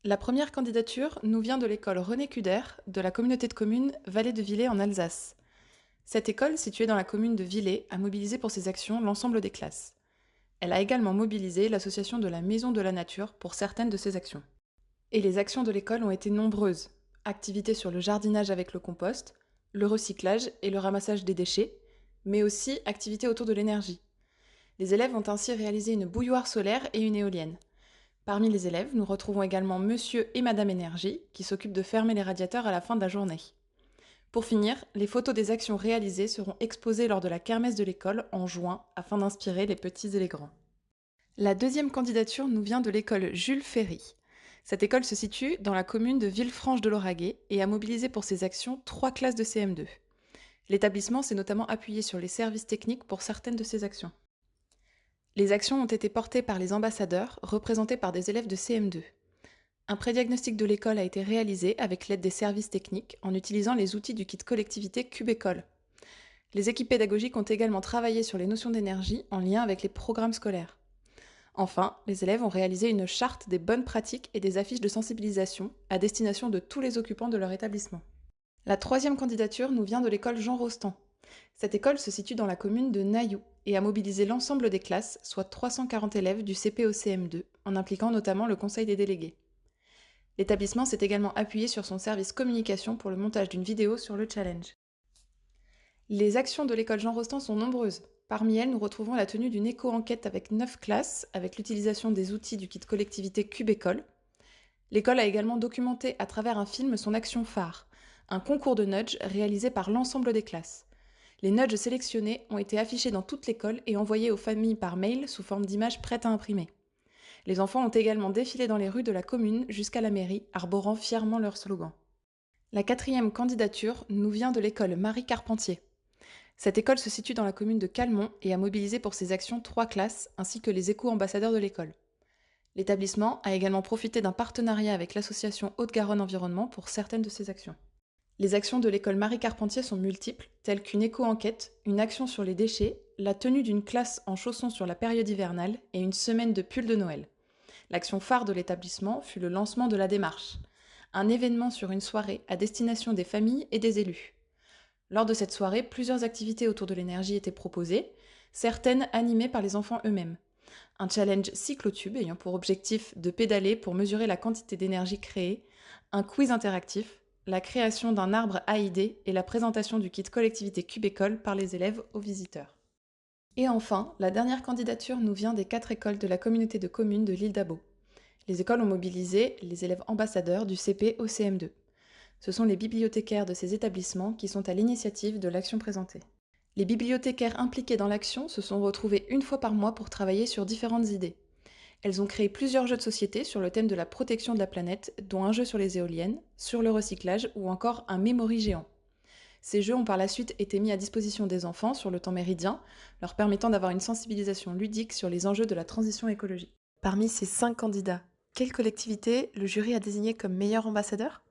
La première candidature nous vient de l'école René Kuder de la communauté de communes Vallée de Villers en Alsace. Cette école, située dans la commune de Villers, a mobilisé pour ses actions l'ensemble des classes. Elle a également mobilisé l'association de la Maison de la Nature pour certaines de ses actions. Et les actions de l'école ont été nombreuses. Activités sur le jardinage avec le compost, le recyclage et le ramassage des déchets, mais aussi activités autour de l'énergie. Les élèves ont ainsi réalisé une bouilloire solaire et une éolienne. Parmi les élèves, nous retrouvons également Monsieur et Madame Énergie, qui s'occupent de fermer les radiateurs à la fin de la journée. Pour finir, les photos des actions réalisées seront exposées lors de la kermesse de l'école en juin afin d'inspirer les petits et les grands. La deuxième candidature nous vient de l'école Jules Ferry. Cette école se situe dans la commune de Villefranche-de-Lauragais et a mobilisé pour ses actions 3 classes de CM2. L'établissement s'est notamment appuyé sur les services techniques pour certaines de ses actions. Les actions ont été portées par les ambassadeurs, représentés par des élèves de CM2. Un prédiagnostic de l'école a été réalisé avec l'aide des services techniques en utilisant les outils du kit collectivité CubeÉcole. Les équipes pédagogiques ont également travaillé sur les notions d'énergie en lien avec les programmes scolaires. Enfin, les élèves ont réalisé une charte des bonnes pratiques et des affiches de sensibilisation à destination de tous les occupants de leur établissement. La troisième candidature nous vient de l'école Jean Rostand. Cette école se situe dans la commune de Nailloux et a mobilisé l'ensemble des classes, soit 340 élèves du CP au CM2, en impliquant notamment le conseil des délégués. L'établissement s'est également appuyé sur son service communication pour le montage d'une vidéo sur le challenge. Les actions de l'école Jean Rostand sont nombreuses. Parmi elles, nous retrouvons la tenue d'une éco-enquête avec 9 classes, avec l'utilisation des outils du kit collectivité CubeÉcole. L'école a également documenté à travers un film son action phare, un concours de nudge réalisé par l'ensemble des classes. Les nudges sélectionnés ont été affichés dans toute l'école et envoyés aux familles par mail sous forme d'images prêtes à imprimer. Les enfants ont également défilé dans les rues de la commune jusqu'à la mairie, arborant fièrement leur slogan. La quatrième candidature nous vient de l'école Marie Carpentier. Cette école se situe dans la commune de Calmont et a mobilisé pour ses actions 3 classes ainsi que les éco-ambassadeurs de l'école. L'établissement a également profité d'un partenariat avec l'association Haute-Garonne Environnement pour certaines de ses actions. Les actions de l'école Marie Carpentier sont multiples, telles qu'une éco-enquête, une action sur les déchets, la tenue d'une classe en chaussons sur la période hivernale et une semaine de pulls de Noël. L'action phare de l'établissement fut le lancement de la démarche, un événement sur une soirée à destination des familles et des élus. Lors de cette soirée, plusieurs activités autour de l'énergie étaient proposées, certaines animées par les enfants eux-mêmes. Un challenge cyclotube ayant pour objectif de pédaler pour mesurer la quantité d'énergie créée, un quiz interactif, la création d'un arbre à idées et la présentation du kit collectivité CubeÉcole par les élèves aux visiteurs. Et enfin, la dernière candidature nous vient des 4 écoles de la communauté de communes de l'île d'Abo. Les écoles ont mobilisé les élèves ambassadeurs du CP au CM2. Ce sont les bibliothécaires de ces établissements qui sont à l'initiative de l'action présentée. Les bibliothécaires impliqués dans l'action se sont retrouvés une fois par mois pour travailler sur différentes idées. Elles ont créé plusieurs jeux de société sur le thème de la protection de la planète, dont un jeu sur les éoliennes, sur le recyclage ou encore un memory géant. Ces jeux ont par la suite été mis à disposition des enfants sur le temps méridien, leur permettant d'avoir une sensibilisation ludique sur les enjeux de la transition écologique. Parmi ces 5 candidats, quelle collectivité le jury a désigné comme meilleur ambassadeur ?